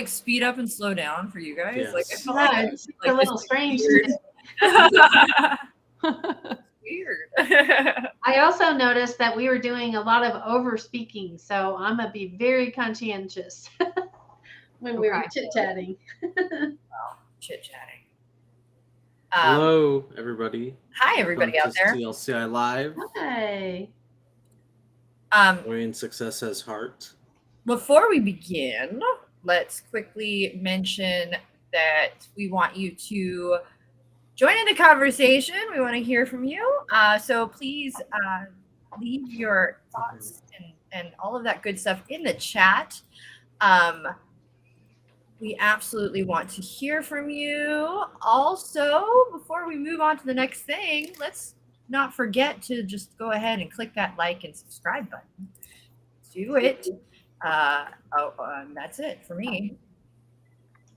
like speed up and slow down for you guys? Yes. Like I felt it's a little strange. Weird. I also noticed that we were doing a lot of over speaking, so I'm gonna be very conscientious when we were chit-chatting. Chit-chatting. Hello, everybody. Hi, everybody out there. TLCI Live. Hi. Wayne Success has heart. Before we begin, let's quickly mention that we want you to join in the conversation. We want to hear from you. So please leave your thoughts and all of that good stuff in the chat. We absolutely want to hear from you. Also, before we move on to the next thing, let's not forget to just go ahead and click that like and subscribe button. Do it. That's it for me.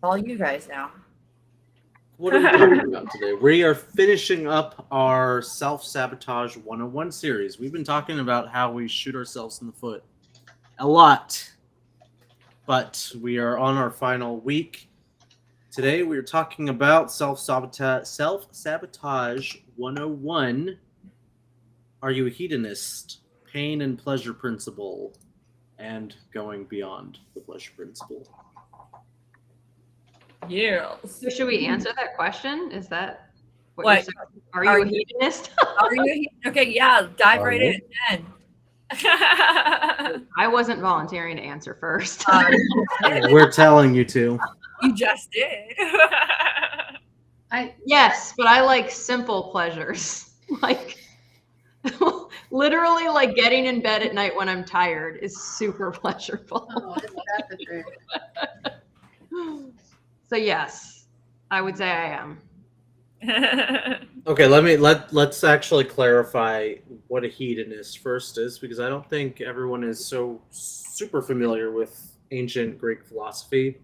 All you guys now. What are we talking about today? We are finishing up our Self-Sabotage 101 series. We've been talking about how we shoot ourselves in the foot a lot, but we are on our final week. Today we are talking about Self-Sabotage 101. Are you a hedonist? Pain and pleasure principle, and going beyond the pleasure principle. Yeah. So should we answer that question? Is that what? What? Are you a hedonist? Okay, yeah, dive right in then. I wasn't volunteering to answer first. We're telling you to. You just did. Yes, but I like simple pleasures. Like literally like getting in bed at night when I'm tired is super pleasurable. Oh, isn't that the truth? So yes, I would say I am. Okay, let's actually clarify what a hedonist first is, because I don't think everyone is so super familiar with ancient Greek philosophy.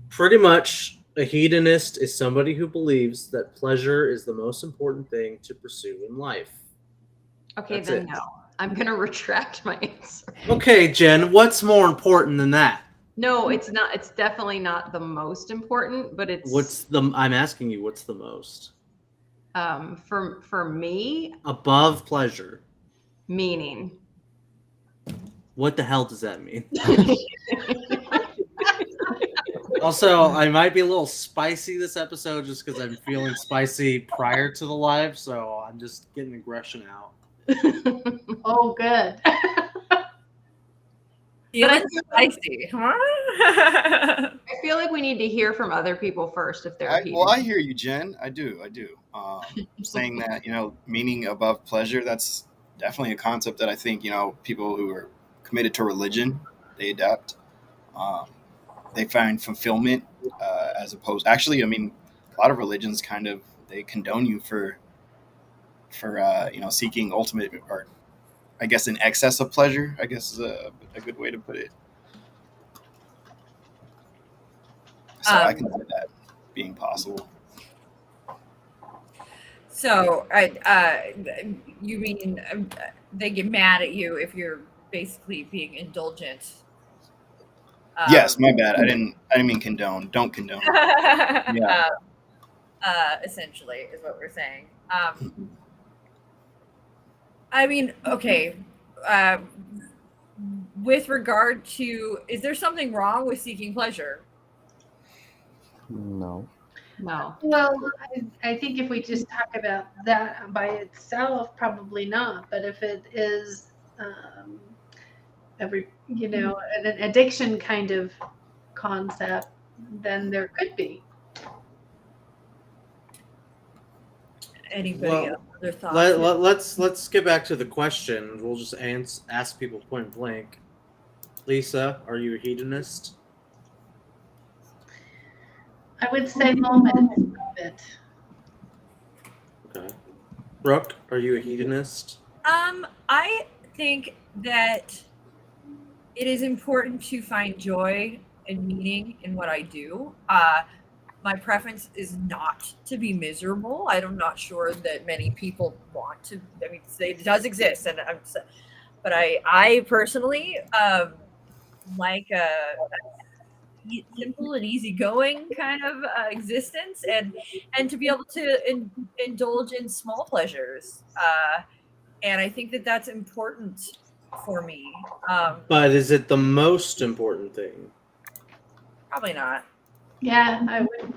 Pretty much, a hedonist is somebody who believes that pleasure is the most important thing to pursue in life. Okay, That's then it. no. I'm gonna retract my answer. Okay, Jen, what's more important than that? No, it's not. It's definitely not the most important, but it's. I'm asking you, what's the most? For me, Above pleasure. meaning. What the hell does that mean? Also, I might be a little spicy this episode just because I'm feeling spicy prior to the live, so I'm just getting aggression out. Oh, good. Feeling spicy, huh? I feel like we need to hear from other people first if they're. Well, I hear you, Jen. I do. Saying that, meaning above pleasure, that's definitely a concept that I think, people who are committed to religion, they adapt. They find fulfillment as opposed. Actually, a lot of religions they condone you for seeking ultimate, or I guess an excess of pleasure, I guess is a good way to put it. So I can see that being possible. So, you mean they get mad at you if you're basically being indulgent? Yes, my bad. I didn't mean condone. Don't condone. Yeah. Essentially, is what we're saying. Okay. With regard to, is there something wrong with seeking pleasure? No. Well, I think if we just talk about that by itself, probably not. But if it is, an addiction kind of concept, then there could be. Anybody else? Other thoughts? Let's get back to the question. We'll just ask people point blank. Lisa, are you a hedonist? I would say moments of it. Okay. Brooke, are you a hedonist? I think that it is important to find joy and meaning in what I do. My preference is not to be miserable. I'm not sure that many people want to. It does exist, but I personally like simple and easygoing kind of existence, and to be able to indulge in small pleasures. And I think that that's important for me. But is it the most important thing? Probably not. Yeah, I would.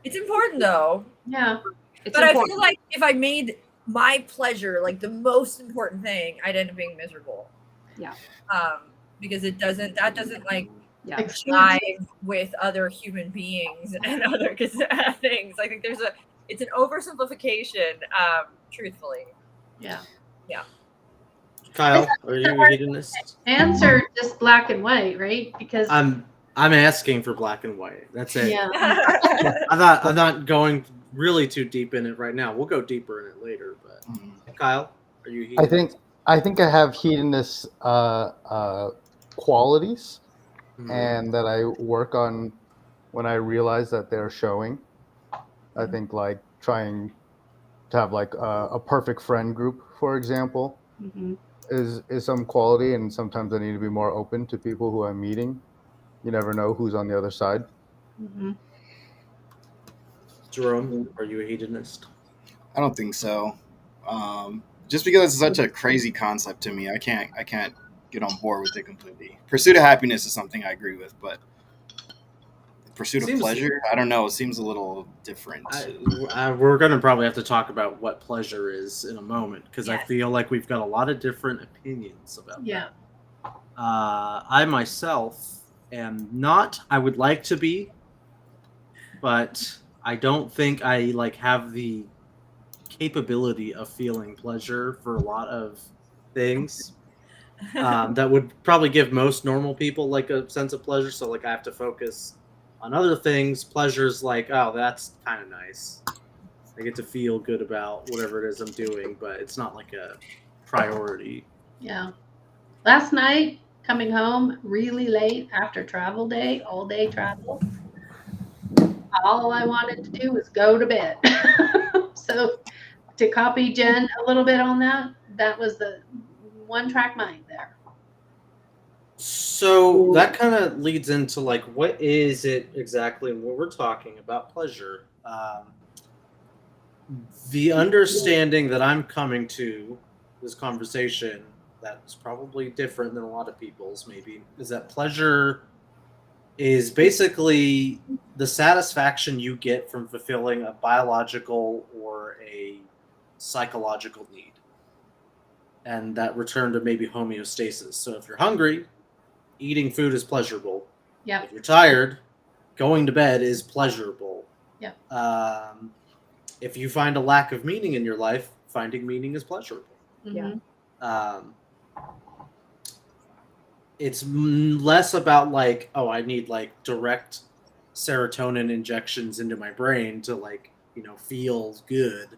It's important though. Yeah. It's But I important. feel like if I made my pleasure like the most important thing, I'd end up being miserable. Yeah. Because that doesn't like Yeah. jive with other human beings and other things. I think it's an oversimplification, truthfully. Yeah. Kyle, are you a hedonist? Answer just black and white, right? Because I'm asking for black and white. That's it. yeah. I'm not going really too deep in it right now. We'll go deeper in it later. But Kyle, are you a hedonist? I think I have hedonist qualities, and that I work on when I realize that they're showing. I think like trying to have like a perfect friend group, for example, Mm-hmm. is some quality, and sometimes I need to be more open to people who I'm meeting. You never know who's on the other side. Mm-hmm. Jerome, are you a hedonist? I don't think so. Just because it's such a crazy concept to me, I can't get on board with it completely. Pursuit of happiness is something I agree with, but pursuit of pleasure, I don't know. It seems a little different. We're going to probably have to talk about what pleasure is in a moment, because I Yes. feel like we've got a lot of different opinions about Yeah. that. I myself am not. I would like to be, but I don't think I like have the capability of feeling pleasure for a lot of things. That would probably give most normal people like a sense of pleasure. So like I have to focus on other things. Pleasure's like, oh, that's kind of nice. I get to feel good about whatever it is I'm doing, but it's not like a priority. Yeah. Last night, coming home really late after travel day, all day travel, all I wanted to do was go to bed. So to copy Jen a little bit on that was the one track mind there. So that kind of leads into like, what is it exactly when we're talking about pleasure? The understanding that I'm coming to this conversation that's probably different than a lot of people's maybe is that pleasure is basically the satisfaction you get from fulfilling a biological or a psychological need, and that return to maybe homeostasis. So if you're hungry, eating food is pleasurable. Yeah. If you're tired, going to bed is pleasurable. Yeah. If you find a lack of meaning in your life, finding meaning is pleasurable. Yeah. It's less about like, oh, I need like direct serotonin injections into my brain to like, feel good.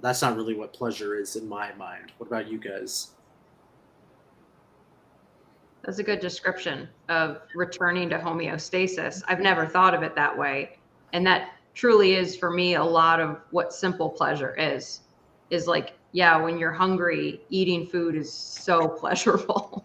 That's not really what pleasure is in my mind. What about you guys? That's a good description of returning to homeostasis. I've never thought of it that way. And that truly is for me a lot of what simple pleasure is like, yeah, when you're hungry, eating food is so pleasurable.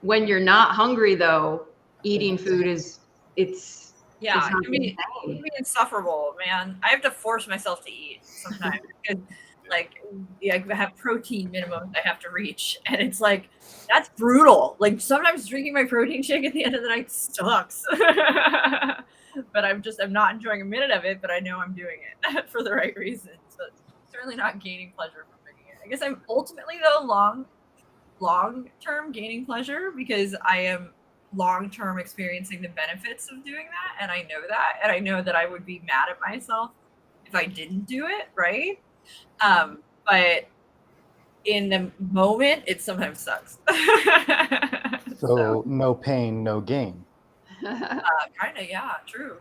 When you're not hungry though, eating food it's Yeah, not it can be insufferable, man. I have to force myself to eat sometimes because, like, I have protein minimums I have to reach, and it's like that's brutal. Like sometimes drinking my protein shake at the end of the night sucks, but I'm not enjoying a minute of it. But I know I'm doing it for the right reasons. So it's certainly not gaining pleasure from drinking it. I guess I'm ultimately though long-term gaining pleasure because I am long-term experiencing the benefits of doing that, and I know that I would be mad at myself if I didn't do it, right? But in the moment it sometimes sucks. So no pain, no gain. Kind of, yeah, true.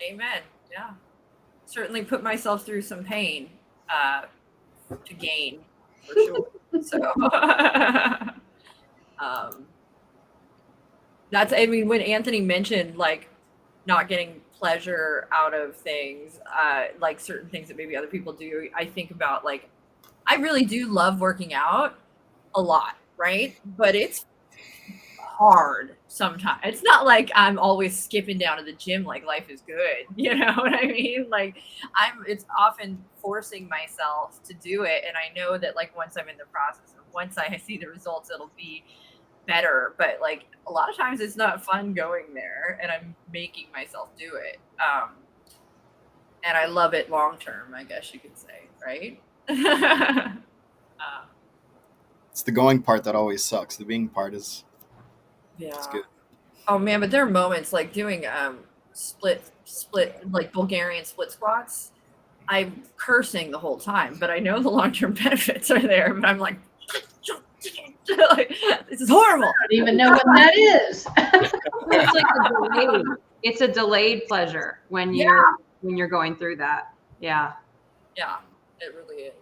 Amen. Yeah, certainly put myself through some pain to gain, for sure. So that's, I mean, when Anthony mentioned like not getting pleasure out of things, like certain things that maybe other people do, I think about like, I really do love working out a lot, right? But it's hard sometimes. It's not like I'm always skipping down to the gym like life is good. You know what I mean? Like it's often forcing myself to do it. And I know that like once I'm in the process or once I see the results, it'll be better. But like a lot of times it's not fun going there and I'm making myself do it. And I love it long term, I guess you could say, right? It's the going part that always sucks. The being part is Yeah. good. Oh man, but there are moments like doing split like Bulgarian split squats. I'm cursing the whole time, but I know the long-term benefits are there. But I'm like, this is horrible. I don't even know what that is. It's like it's a delayed pleasure when you're going through that. Yeah. Yeah, it really is.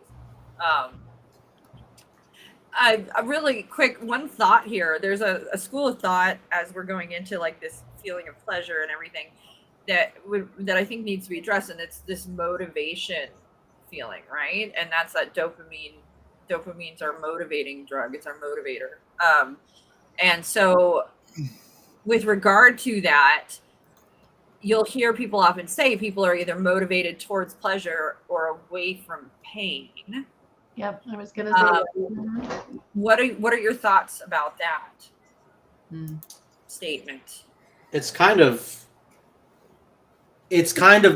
A really quick one thought here. There's a school of thought as we're going into like this feeling of pleasure and everything that I think needs to be addressed, and it's this motivation feeling, right? And that's that dopamine. Dopamine's our motivating drug. It's our motivator. And so, with regard to that, you'll hear people often say people are either motivated towards pleasure or away from pain. Yep, I was gonna say. What are your thoughts about that statement? It's kind of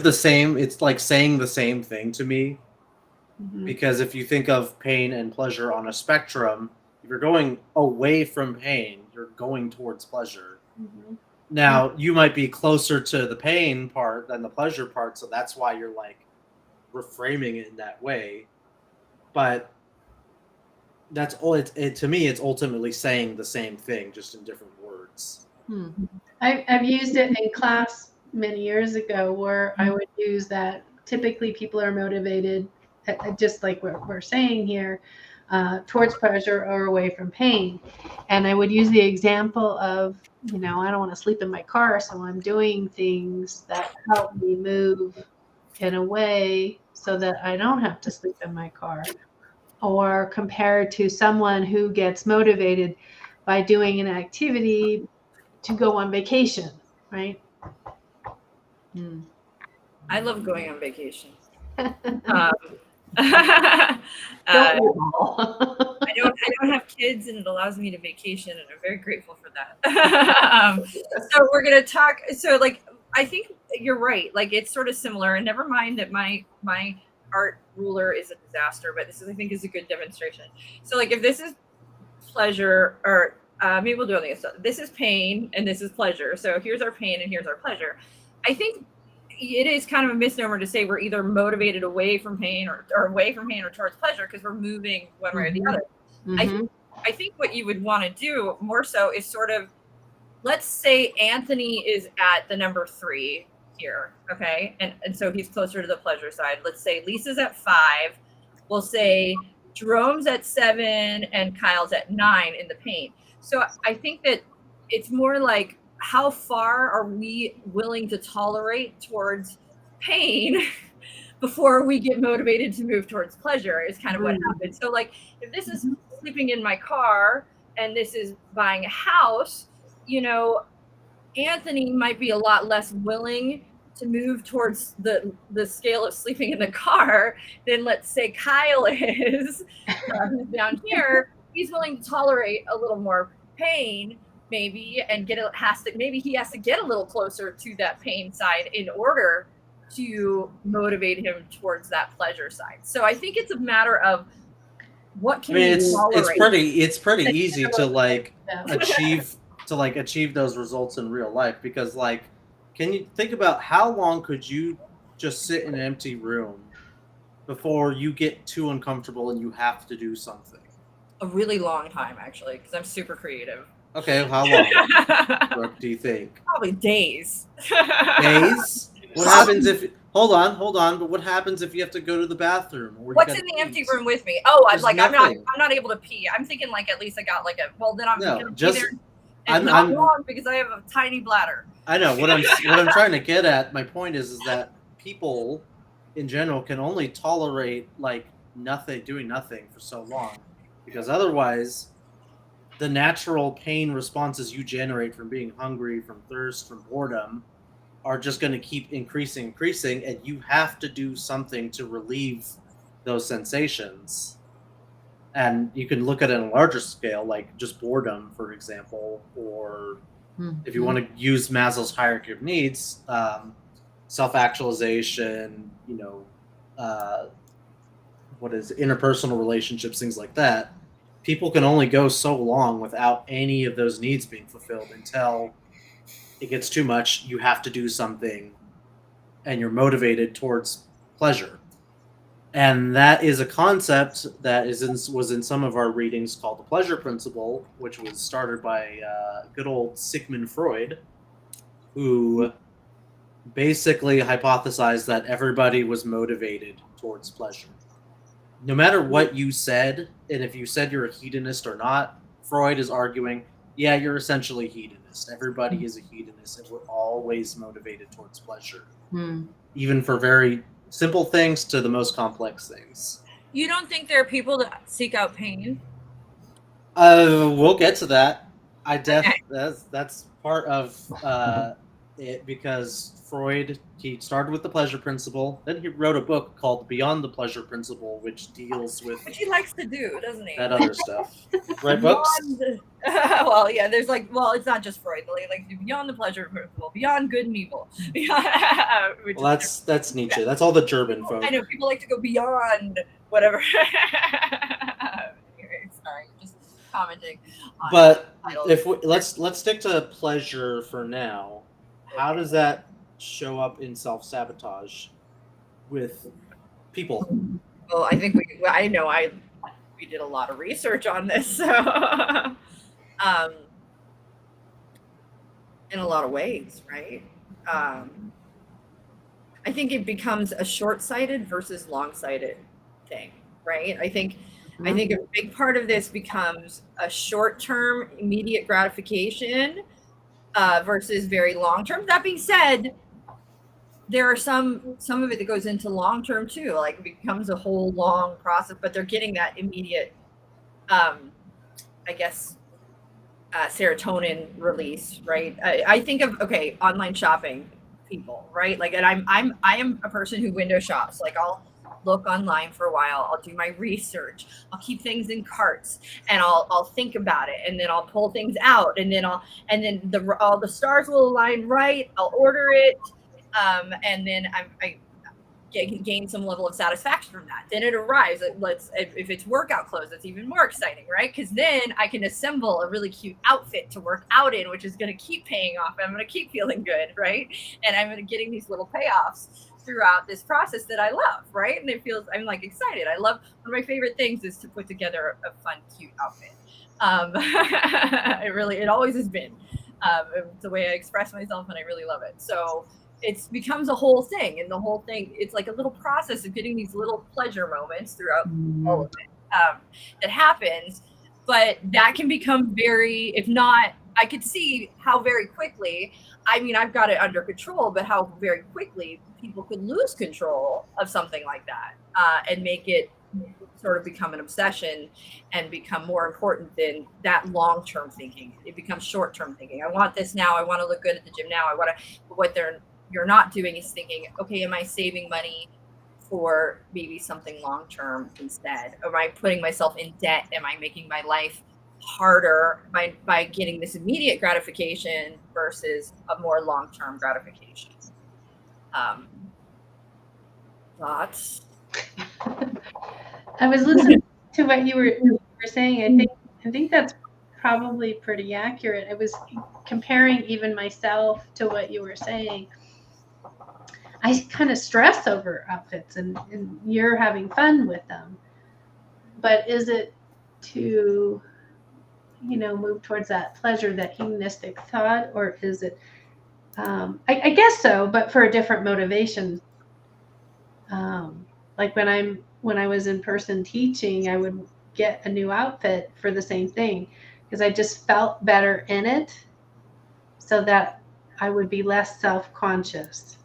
the same. It's like saying the same thing to me. Because if you think of pain and pleasure on a spectrum, if you're going away from pain, you're going towards pleasure. Now, you might be closer to the pain part than the pleasure part, so that's why you're like reframing it in that way. But that's all to me, it's ultimately saying the same thing, just in different words. I've used it in class many years ago where I would use that. Typically, people are motivated, just like we're saying here, towards pleasure or away from pain. And I would use the example of, I don't want to sleep in my car, so I'm doing things that help me move in a way so that I don't have to sleep in my car. Or compared to someone who gets motivated by doing an activity to go on vacation, right? I love going on vacation. Don't we all? I don't have kids, and it allows me to vacation, and I'm very grateful for that. So we're gonna talk. So like, I think you're right. Like it's sort of similar, and never mind that my art ruler is a disaster, but I think is a good demonstration. So like, if this is pleasure, or maybe we'll do something else. This is pain, and this is pleasure. So here's our pain, and here's our pleasure. I think it is kind of a misnomer to say we're either motivated away from pain or away from pain or towards pleasure, because we're moving one way or the other. I think what you would want to do more so is sort of, let's say Anthony is at the number 3 here, okay? And so he's closer to the pleasure side. Let's say Lisa's at 5. We'll say Jerome's at 7 and Kyle's at 9 in the pain. So I think that it's more like, how far are we willing to tolerate towards pain before we get motivated to move towards pleasure is kind of what happens. So like, if this is sleeping in my car and this is buying a house, Anthony might be a lot less willing to move towards the scale of sleeping in the car than, let's say, Kyle is who's down here. He's willing to tolerate a little more pain, maybe, and maybe he has to get a little closer to that pain side in order to motivate him towards that pleasure side. So I think it's a matter of what can you tolerate. It's pretty easy to like achieve those results in real life, because like, can you think about how long could you just sit in an empty room before you get too uncomfortable and you have to do something? A really long time, actually, because I'm super creative. Okay, how long, Brooke, do you think? Probably days. Days? What happens if... Hold on, but what happens if you have to go to the bathroom? Or what's in the empty room with me? Oh, I'm not able to pee. I'm thinking like, at least I got like then I'm gonna be there. And not long, because I have a tiny bladder. I know what I'm trying to get at. My point is that people in general can only tolerate like doing nothing for so long, because otherwise the natural pain responses you generate from being hungry, from thirst, from boredom are just going to keep increasing, and you have to do something to relieve those sensations. And you can look at it on a larger scale, like just boredom, for example, or if you want to use Maslow's hierarchy of needs, self-actualization, what is interpersonal relationships, things like that. People can only go so long without any of those needs being fulfilled until it gets too much. You have to do something, and you're motivated towards pleasure. And that is a concept that was in some of our readings called the pleasure principle, which was started by good old Sigmund Freud, who basically hypothesized that everybody was motivated towards pleasure. No matter what you said, and if you said you're a hedonist or not, Freud is arguing, yeah, you're essentially a hedonist. Everybody is a hedonist, and we're always motivated towards pleasure. Even for very simple things to the most complex things. You don't think there are people that seek out pain? We'll get to that. That's part of it, because Freud, he started with the pleasure principle, then he wrote a book called Beyond the Pleasure Principle, which deals with Which he likes to do, doesn't he? that other stuff. Right, books? Well, yeah, there's it's not just Freud, but like Beyond the Pleasure Principle, Beyond Good and Evil. Well, that's Nietzsche. Yeah. That's all the German folk. I know, people like to go beyond whatever. Sorry, just commenting. But if let's stick to pleasure for now. How does that show up in self-sabotage with people? Well, I think we did a lot of research on this, so in a lot of ways, right? I think it becomes a short-sighted versus long-sighted thing, right? I think a big part of this becomes a short-term, immediate gratification versus very long-term. That being said, there are some of it that goes into long-term too. Like it becomes a whole long process, but they're getting that immediate, serotonin release, right? I think of online shopping people, right? Like, and I am a person who window shops. Like I'll look online for a while, I'll do my research, I'll keep things in carts, and I'll think about it, and then I'll pull things out, and then all the stars will align right, I'll order it, and then I gain some level of satisfaction from that. Then it arrives. If it's workout clothes, that's even more exciting, right? Because then I can assemble a really cute outfit to work out in, which is going to keep paying off. I'm going to keep feeling good, right? And I'm getting these little payoffs throughout this process that I love, right? And I'm like excited. I love, one of my favorite things is to put together a fun, cute outfit. It always has been. It's the way I express myself, and I really love it. So it becomes a whole thing, and the whole thing, it's like a little process of getting these little pleasure moments throughout all of it that happens. But that can become very, if not, I could see how very quickly, I mean, I've got it under control, but how very quickly people could lose control of something like that and make it sort of become an obsession and become more important than that long-term thinking. It becomes short-term thinking. I want this now. I want to look good at the gym now. What you're not doing is thinking, okay, am I saving money for maybe something long-term instead? Am I putting myself in debt? Am I making my life harder by getting this immediate gratification versus a more long-term gratification? Thoughts? I was listening to what you were saying. I think that's probably pretty accurate. I was comparing even myself to what you were saying. I kind of stress over outfits, and you're having fun with them. But is it to, move towards that pleasure, that hedonistic thought, or is it? I guess so, but for a different motivation. Like when I was in person teaching, I would get a new outfit for the same thing because I just felt better in it, so that I would be less self-conscious.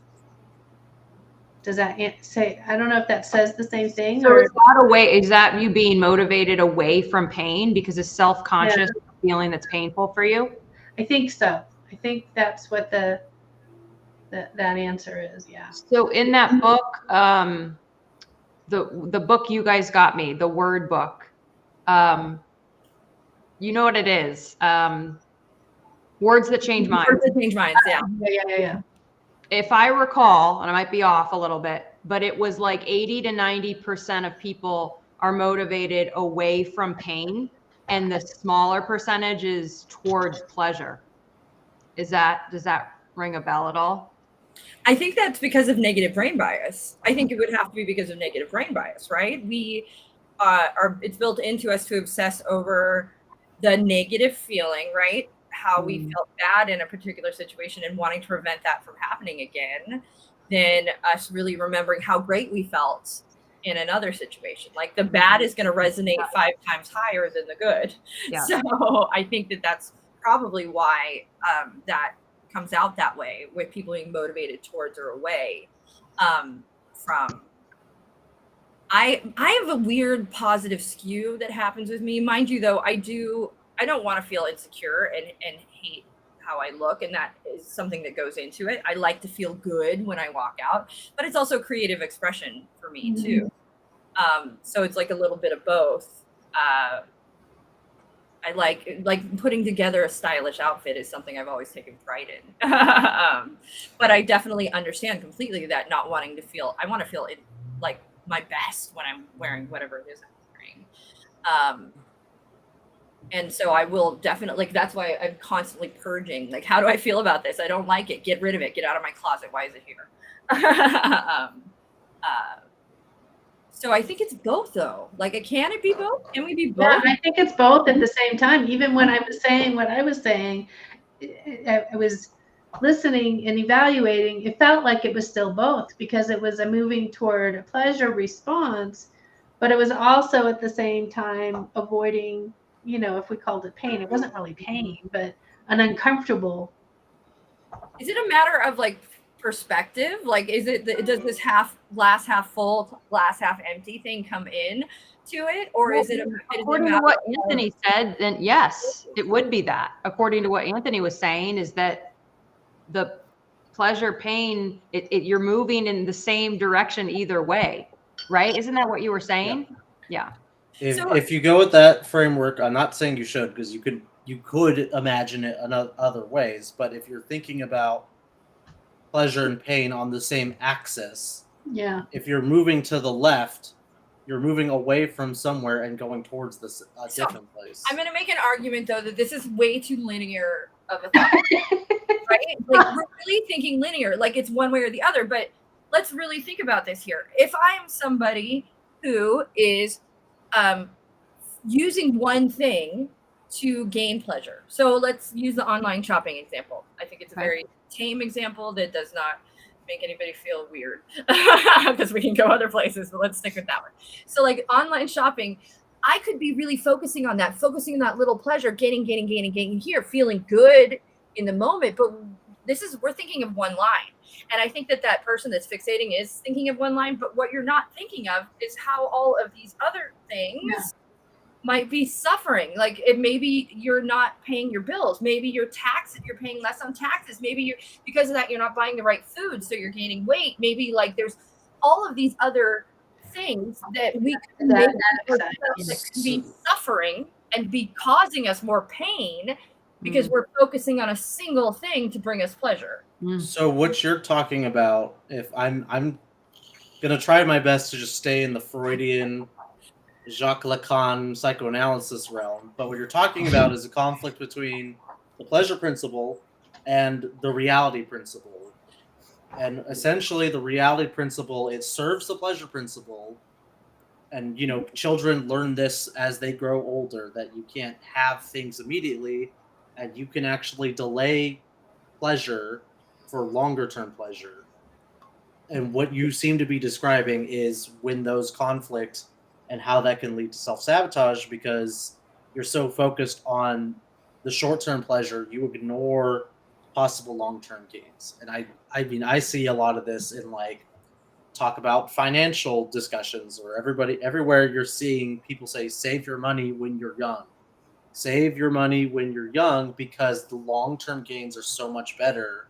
Does that say? I don't know if that says the same thing. So is that you being motivated away from pain because it's self-conscious feeling that's painful for you? I think so. I think that's what that answer is. Yeah. So in that book, the book you guys got me, the word book, you know what it is? Words that change minds. Words that change minds. Yeah. Yeah. If I recall, and I might be off a little bit, but it was like 80 to 90% of people are motivated away from pain, and the smaller percentage is towards pleasure. Does that ring a bell at all? I think that's because of negative brain bias. I think it would have to be because of negative brain bias, right? We it's built into us to obsess over the negative feeling, right? How we felt bad in a particular situation and wanting to prevent that from happening again, than us really remembering how great we felt in another situation. Like the bad is going to resonate 5 times higher than the good. Yeah. So I think that that's probably why that comes out that way, with people being motivated towards or away from. I have a weird positive skew that happens with me, mind you, though. I don't want to feel insecure and hate how I look, and that is something that goes into it. I like to feel good when I walk out, but it's also creative expression for me too. So it's like a little bit of both. I like putting together a stylish outfit is something I've always taken pride in. But I definitely understand completely that not wanting to feel, I want to feel it like my best when I'm wearing whatever it is I'm wearing. And so I will definitely, like, that's why I'm constantly purging. Like, how do I feel about this? I don't like it. Get rid of it. Get out of my closet. Why is it here? So I think it's both, though. Like, can it be both? Can we be both? Yeah, I think it's both at the same time. Even when I was saying what I was saying, I was listening and evaluating. It felt like it was still both, because it was a moving toward a pleasure response, but it was also at the same time avoiding, if we called it pain, it wasn't really pain, but an uncomfortable. Is it a matter of like perspective? Like, does this glass half full, glass half empty thing come in to it, or is it according to what Anthony said? Then yes, it would be that. According to what Anthony was saying, is that the pleasure pain, you're moving in the same direction either way, right? Isn't that what you were saying? Yeah. If you go with that framework, I'm not saying you should, because you could imagine it in other ways, but if you're thinking about pleasure and pain on the same axis, if you're moving to the left, you're moving away from somewhere and going towards a different place. I'm going to make an argument, though, that this is way too linear of a thought, right? Like, we're really thinking linear, like it's one way or the other, but let's really think about this here. If I am somebody who is using one thing to gain pleasure. So let's use the online shopping example. I think it's a very tame example that does not make anybody feel weird, because we can go other places, but let's stick with that one. So like online shopping, I could be really focusing on that little pleasure, gaining here, feeling good in the moment. But we're thinking of one line. And I think that person that's fixating is thinking of one line, but what you're not thinking of is how all of these other things might be suffering. Like, maybe you're not paying your bills. Maybe you're paying less on taxes. Maybe because of that, you're not buying the right food, so you're gaining weight. Maybe like there's all of these other things that we could that can be suffering and be causing us more pain, because we're focusing on a single thing to bring us pleasure. So what you're talking about, if I'm gonna try my best to just stay in the Freudian, Jacques Lacan psychoanalysis realm, but what you're talking about is a conflict between the pleasure principle and the reality principle. And essentially the reality principle, it serves the pleasure principle. And, children learn this as they grow older, that you can't have things immediately, and you can actually delay pleasure for longer term pleasure. And what you seem to be describing is when those conflicts and how that can lead to self-sabotage, because you're so focused on the short-term pleasure, you ignore possible long-term gains. And I see a lot of this in talk about financial discussions, or everywhere you're seeing people say, save your money when you're young. Save your money when you're young because the long-term gains are so much better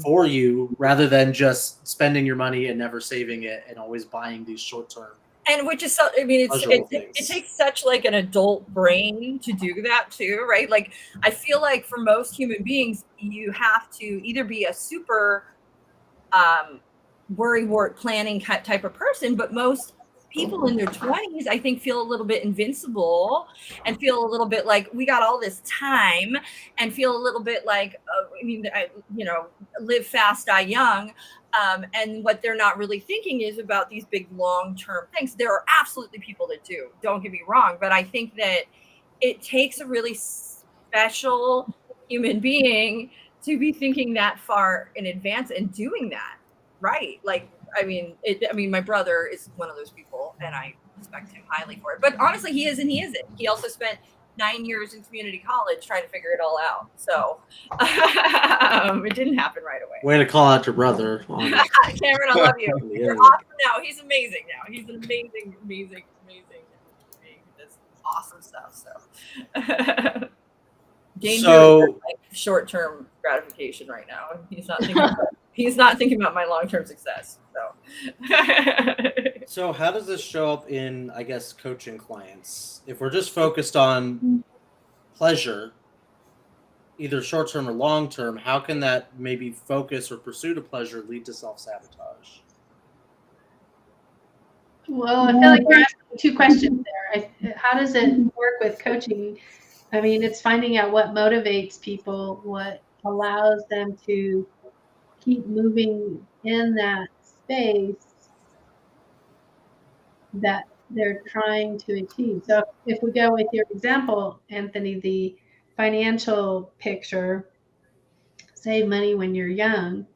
for you rather than just spending your money and never saving it and always buying these short-term. And which is so, I mean, it takes such like an adult brain to do that too, right? Like, I feel like for most human beings, you have to either be a super worrywart planning type of person, but most people in their 20s, I think, feel a little bit invincible and feel a little bit like we got all this time and feel a little bit like, live fast, die young. And what they're not really thinking is about these big long-term things. There are absolutely people that do, don't get me wrong, but I think that it takes a really special human being to be thinking that far in advance and doing that, right? Like, I mean, my brother is one of those people, and I respect him highly for it. But honestly, he is and he isn't. He also spent 9 years in community college trying to figure it all out. So it didn't happen right away. Way to call out your brother. Cameron, I love you. You're awesome now. He's amazing now. He's an amazing being. He does awesome stuff. So danger is like short-term gratification right now. He's not thinking about my long-term success. So how does this show up in, I guess, coaching clients? If we're just focused on pleasure, either short-term or long-term, how can that maybe focus or pursuit of pleasure lead to self-sabotage? Well, I feel like you're asking two questions there. How does it work with coaching? I mean, it's finding out what motivates people, what allows them to keep moving in that space that they're trying to achieve. So if we go with your example, Anthony, the financial picture, save money when you're young,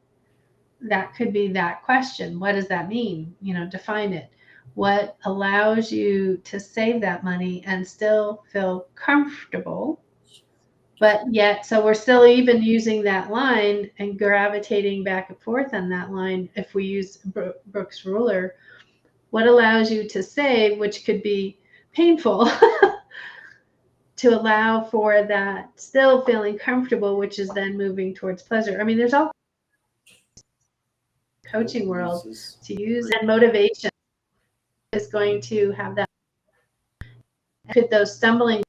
that could be that question. What does that mean? Define it. What allows you to save that money and still feel comfortable? But yet, so we're still even using that line and gravitating back and forth on that line. If we use Brooks' ruler, what allows you to save, which could be painful, to allow for that still feeling comfortable, which is then moving towards pleasure. I mean, there's all coaching world to use, and motivation is going to have that. Could those stumbling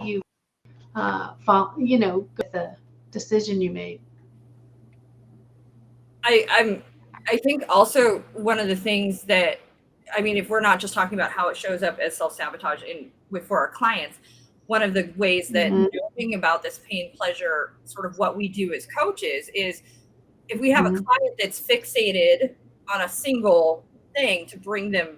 you fall, with the decision you made? I think also one of the things that, I mean, if we're not just talking about how it shows up as self-sabotage for our clients, one of the ways that knowing about this pain pleasure, sort of what we do as coaches, is if we have a client that's fixated on a single thing to bring them,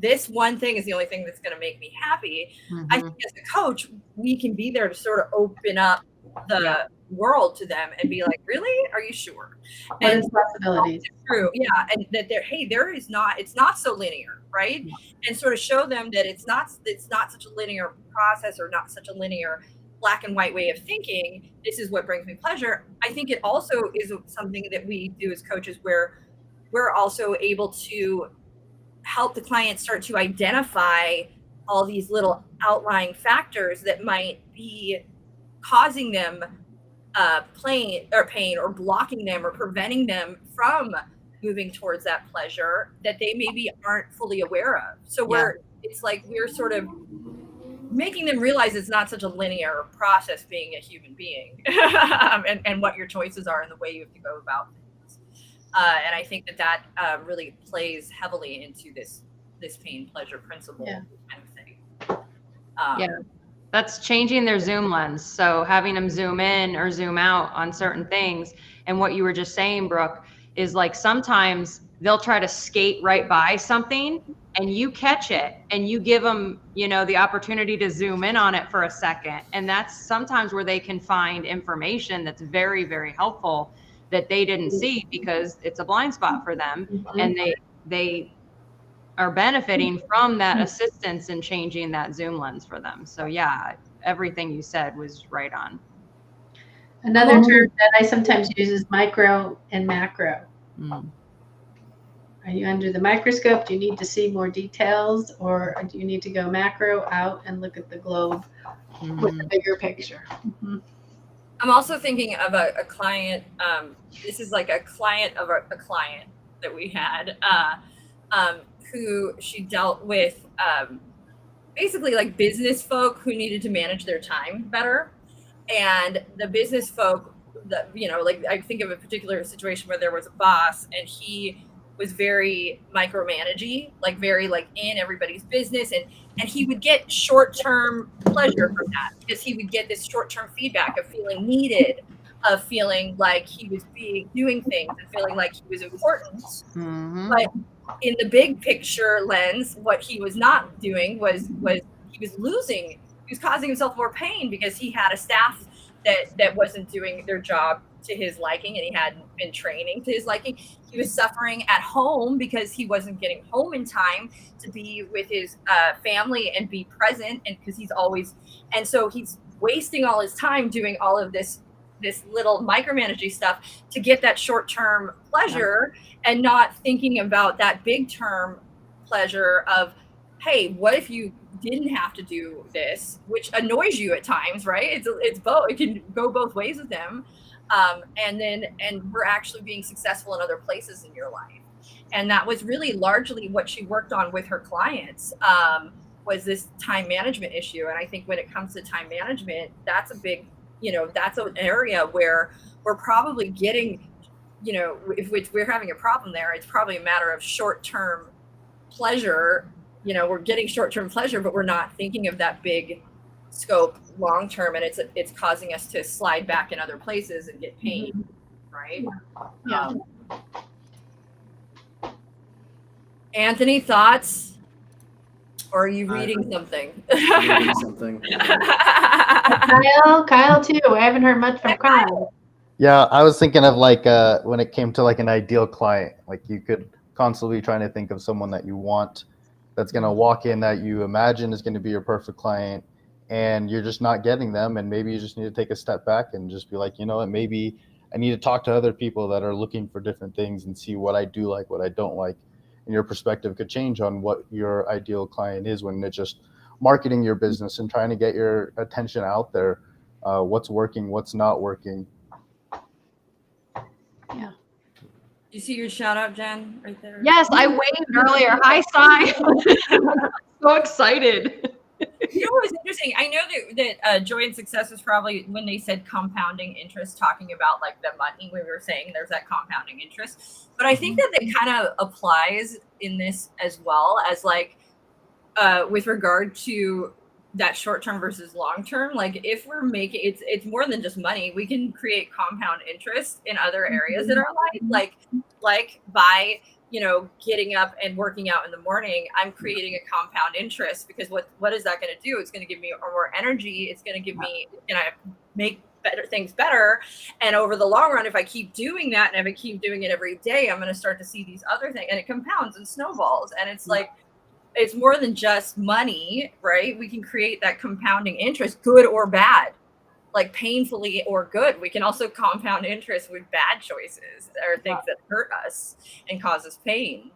this one thing is the only thing that's going to make me happy. I think as a coach, we can be there to sort of open up the world to them and be like, really? Are you sure? And possibilities. True. Yeah. And that it's not so linear, right? And sort of show them that it's not such a linear process or not such a linear black and white way of thinking. This is what brings me pleasure. I think it also is something that we do as coaches where we're also able to help the client start to identify all these little outlying factors that might be causing them pain or blocking them or preventing them from moving towards that pleasure that they maybe aren't fully aware of. So it's like we're sort of making them realize it's not such a linear process being a human being and what your choices are and the way you have to go about things. And I think that really plays heavily into this pain pleasure principle kind of thing. That's changing their zoom lens. So having them zoom in or zoom out on certain things. And what you were just saying, Brooke, is like sometimes they'll try to skate right by something and you catch it and you give them, the opportunity to zoom in on it for a second. And that's sometimes where they can find information that's very, very helpful that they didn't see because it's a blind spot for them. And they are benefiting from that assistance in changing that zoom lens for them. So yeah, everything you said was right on. Another term that I sometimes use is micro and macro. Are you under the microscope? Do you need to see more details, or do you need to go macro out and look at the globe with the bigger picture? Mm-hmm. I'm also thinking of a client. This is like a client of a client that we had, who she dealt with basically like business folk who needed to manage their time better. And the business folk, like I think of a particular situation where there was a boss and he was very micromanagey, like very like in everybody's business, and he would get short-term pleasure from that because he would get this short-term feedback of feeling needed, of feeling like he was doing things and feeling like he was important. Mm-hmm. But in the big picture lens, what he was not doing was he was losing. He was causing himself more pain because he had a staff that wasn't doing their job to his liking, and he hadn't been training to his liking. He was suffering at home because he wasn't getting home in time to be with his family and be present, and because so he's wasting all his time doing all of this little micromanaging stuff to get that short-term pleasure and not thinking about that big term pleasure of, hey, what if you didn't have to do this, which annoys you at times, right? It's both. It can go both ways with them. And we're actually being successful in other places in your life. And that was really largely what she worked on with her clients, was this time management issue. And I think when it comes to time management, that's a big, that's an area where we're probably getting, if we're having a problem there, it's probably a matter of short-term pleasure. We're getting short-term pleasure, but we're not thinking of that big scope long-term, and it's causing us to slide back in other places and get pain, right? Yeah. Anthony, thoughts? Or are you reading something? Reading something. Kyle too. I haven't heard much from Kyle. Yeah, I was thinking of like when it came to like an ideal client, like you could constantly trying to think of someone that you want, that's going to walk in, that you imagine is going to be your perfect client, and you're just not getting them. And maybe you just need to take a step back and just be like, you know what, maybe I need to talk to other people that are looking for different things and see what I do like, what I don't like. And your perspective could change on what your ideal client is when it's just marketing your business and trying to get your attention out there. What's working, what's not working. Yeah. You see your shout out, Jen, right there? Yes, I waved earlier. Hi, Sai. So excited. You know what was interesting? I know that Joy and Success was probably when they said compounding interest, talking about like the money. We were saying there's that compounding interest, but I think that it kind of applies in this as well as like with regard to that short term versus long term. Like if we're making it's more than just money. We can create compound interest in other areas in our life, like by getting up and working out in the morning, I'm creating a compound interest, because what is that going to do? It's going to give me more energy. It's going to make better things better. And over the long run, if I keep doing that and if I keep doing it every day, I'm going to start to see these other things, and it compounds and snowballs. And it's like, it's more than just money, right? We can create that compounding interest, good or bad, like painfully or good. We can also compound interest with bad choices or things that hurt us and cause us pain.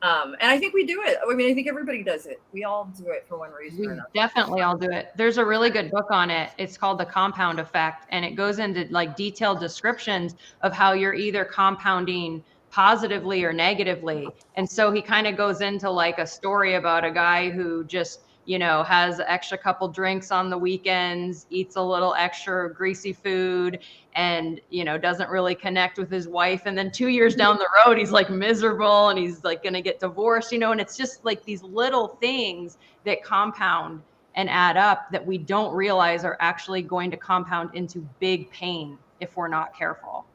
And I think we do it. I mean, I think everybody does it. We all do it for one reason or another. Definitely all do it. There's a really good book on it. It's called The Compound Effect, and it goes into like detailed descriptions of how you're either compounding positively or negatively. And so he kind of goes into like a story about a guy who just has an extra couple drinks on the weekends, eats a little extra greasy food, and, doesn't really connect with his wife. And then 2 years down the road, he's like miserable and he's like going to get divorced, and it's just like these little things that compound and add up that we don't realize are actually going to compound into big pain if we're not careful.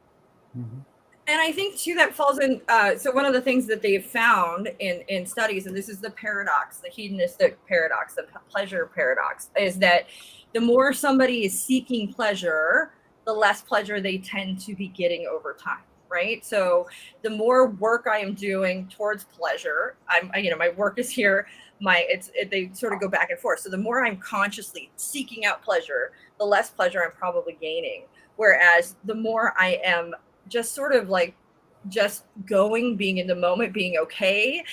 Mm-hmm. And I think too that falls in. So one of the things that they have found in studies, and this is the paradox, the hedonistic paradox, the pleasure paradox, is that the more somebody is seeking pleasure, the less pleasure they tend to be getting over time, right? So the more work I am doing towards pleasure, my work is here. They sort of go back and forth. So the more I'm consciously seeking out pleasure, the less pleasure I'm probably gaining. Whereas the more I am just sort of like just going, being in the moment, being okay,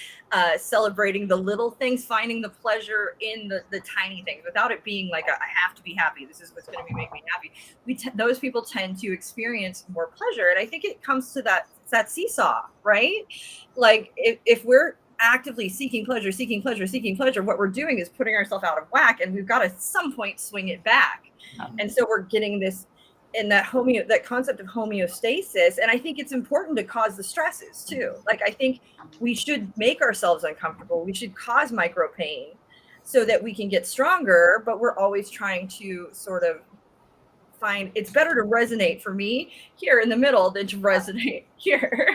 celebrating the little things, finding the pleasure in the tiny things without it being like I have to be happy. This is what's going to make me happy. Those people tend to experience more pleasure. And I think it comes to that seesaw, right? Like if we're actively seeking pleasure, what we're doing is putting ourselves out of whack, and we've got to at some point swing it back. And so we're getting this in that concept of homeostasis. And I think it's important to cause the stresses too. Like, I think we should make ourselves uncomfortable. We should cause micro pain so that we can get stronger, but we're always trying to sort of find, it's better to resonate for me here in the middle than to resonate here.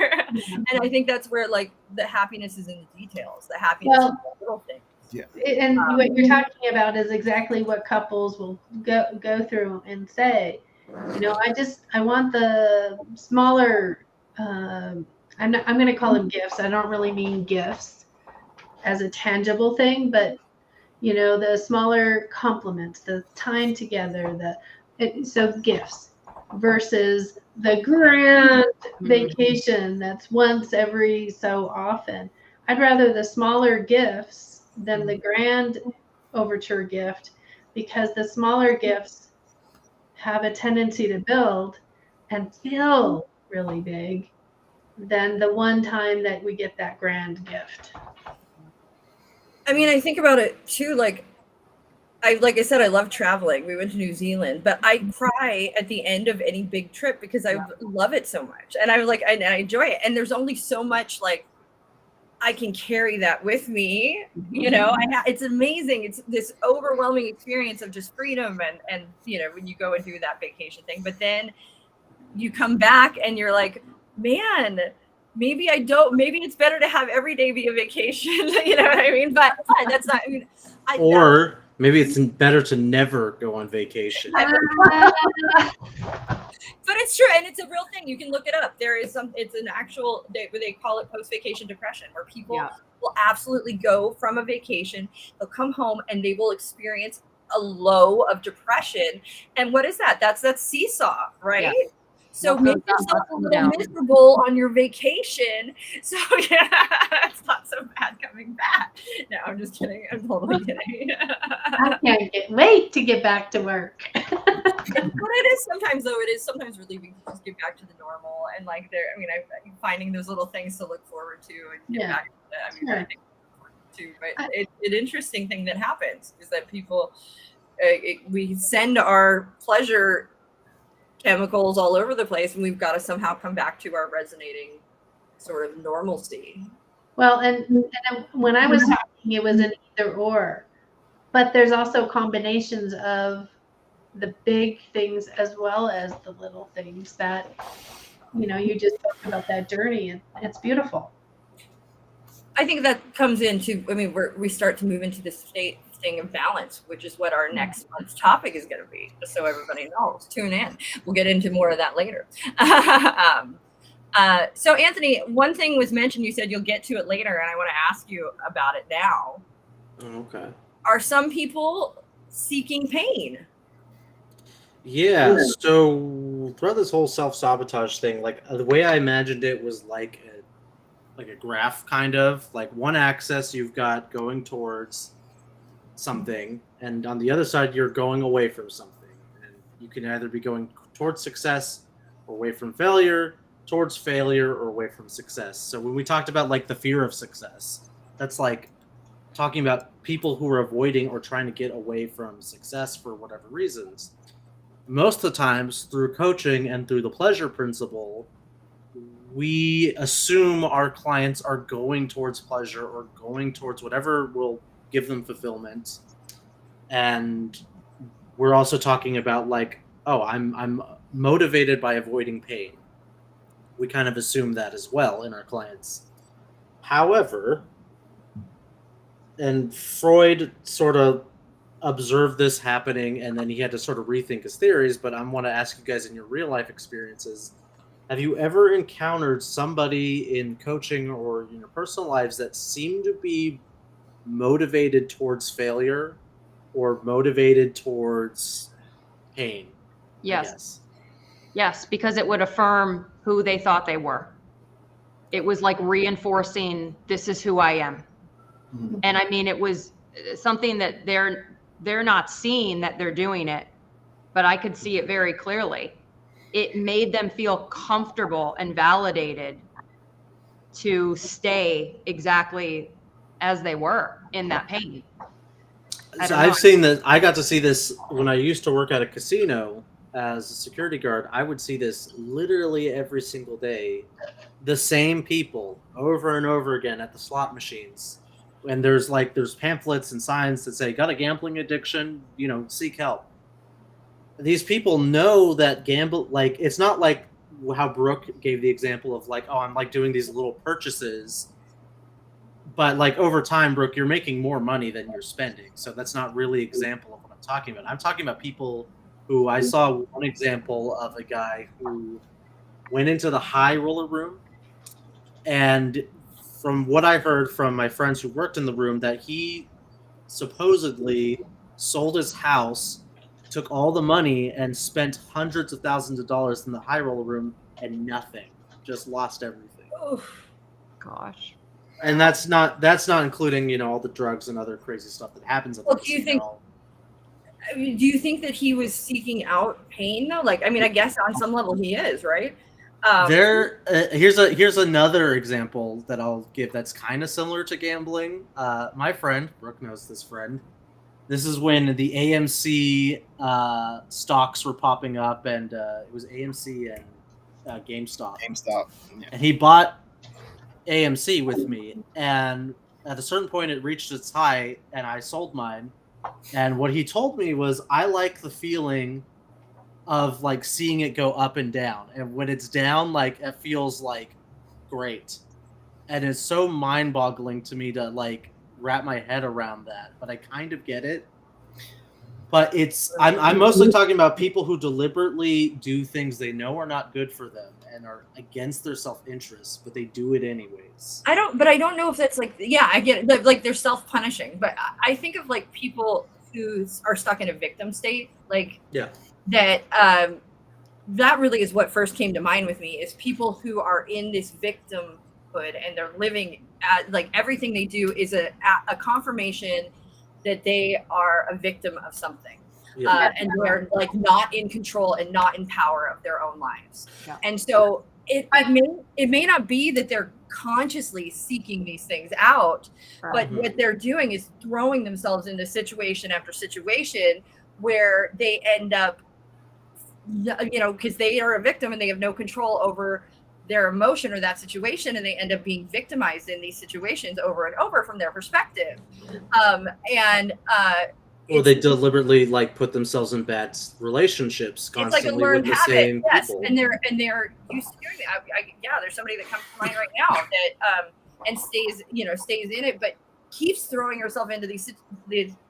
And I think that's where like the happiness is in the details, the happiness in the little things. Yeah. And what you're talking about is exactly what couples will go through and say, you know, I want the smaller, I'm going to call them gifts. I don't really mean gifts as a tangible thing, but you know, the smaller compliments, the time together, so gifts versus the grand vacation that's once every so often. I'd rather the smaller gifts than the grand overture gift, because the smaller gifts have a tendency to build and feel really big than the one time that we get that grand gift. I mean, I think about it too, like I said, I love traveling. We went to New Zealand, but I cry at the end of any big trip because I love it so much. And I enjoy it. And there's only so much like I can carry that with me, you know. It's amazing. It's this overwhelming experience of just freedom and you know, when you go and do that vacation thing, but then you come back and you're like, man, maybe it's better to have every day be a vacation. You know what I mean? But that's not, I mean, or maybe it's better to never go on vacation. But it's true, and it's a real thing. You can look it up. There is it's an actual, they call it post-vacation depression, where people will absolutely go from a vacation, they'll come home and they will experience a low of depression. And what is that? That's that seesaw, right? Yeah. So make yourself a little miserable on your vacation. So yeah, it's not so bad coming back. No, I'm just kidding. I'm totally kidding. I can't wait to get back to work. But it is sometimes, though, it is sometimes relieving to just get back to the normal. And like I'm finding those little things to look forward to and get back to that. I mean, I think it's important too. But an interesting thing that happens is that people, we send our pleasure chemicals all over the place, and we've got to somehow come back to our resonating sort of normalcy. Well, and when I was talking, it was an either or, but there's also combinations of the big things as well as the little things that, you know, you just talked about that journey, and it's beautiful. I think that comes into, I mean, we start to move into this state of balance, which is what our next month's topic is going to be, just so everybody knows. Tune in. We'll get into more of that later. So Anthony, one thing was mentioned, you said you'll get to it later, and I want to ask you about it now. Okay. Are some people seeking pain? Yeah, so throughout this whole self-sabotage thing, like the way I imagined it was like a graph, kind of like one axis you've got going towards something, and on the other side you're going away from something, and you can either be going towards success or away from failure, towards failure or away from success. So when we talked about like the fear of success, that's like talking about people who are avoiding or trying to get away from success for whatever reasons. Most of the times through coaching and through the pleasure principle, we assume our clients are going towards pleasure or going towards whatever will give them fulfillment. And we're also talking about like, oh, I'm motivated by avoiding pain. We kind of assume that as well in our clients. However, and Freud sort of observed this happening, and then he had to sort of rethink his theories, but I want to ask you guys, in your real life experiences, have you ever encountered somebody in coaching or in your personal lives that seemed to be motivated towards failure or motivated towards pain? Yes. Yes, because it would affirm who they thought they were. it was like reinforcing, this is who I am. Mhm. And I mean, it was something that they're not seeing that they're doing it, but I could see it very clearly. It made them feel comfortable and validated to stay exactly as they were in that pain. I So don't know. I've seen this. I got to see this when I used to work at a casino as a security guard. I would see this literally every single day. The same people over and over again at the slot machines. And there's pamphlets and signs that say, got a gambling addiction, seek help. These people know that gamble, like, it's not like how Brooke gave the example of like, oh, I'm like doing these little purchases. But like over time, Brooke, you're making more money than you're spending. So that's not really an example of what I'm talking about. I'm talking about people who I saw one example of a guy who went into the high roller room. And from what I heard from my friends who worked in the room, that he supposedly sold his house, took all the money, and spent hundreds of thousands of dollars in the high roller room and nothing. Just lost everything. Oof. Gosh. And that's not including all the drugs and other crazy stuff that happens at the Well, do you think- casino. I mean, do you think that he was seeking out pain though? Like, I mean, I guess on some level he is, right? Here's another example that I'll give that's kind of similar to gambling. My friend Brooke knows this friend. This is when the AMC stocks were popping up, and it was AMC and GameStop. GameStop. Yeah. And he bought AMC with me, and at a certain point it reached its high, and I sold mine. And what he told me was, I like the feeling of like seeing it go up and down, and when it's down, like it feels like great, and it's so mind-boggling to me to like wrap my head around that, but I kind of get it. But I'm mostly talking about people who deliberately do things they know are not good for them and are against their self-interest, but they do it anyways. I don't know if that's like, yeah, I get it. Like they're self-punishing, but I think of like people who are stuck in a victim state, like Yeah. that really is what first came to mind with me, is people who are in this victimhood and they're living at, like, everything they do is a confirmation that they are a victim of something. Yeah. And they're like not in control and not in power of their own lives. Yeah. And so it may not be that they're consciously seeking these things out, but Mhm. what they're doing is throwing themselves into situation after situation where they end up, because they are a victim and they have no control over their emotion or that situation, and they end up being victimized in these situations over and over from their perspective. Or they deliberately like put themselves in bad relationships It's like a constantly with learned the habit, same yes, people. and they're used to doing it. Yeah, there's somebody that comes to mind right now that and stays in it, but keeps throwing herself into these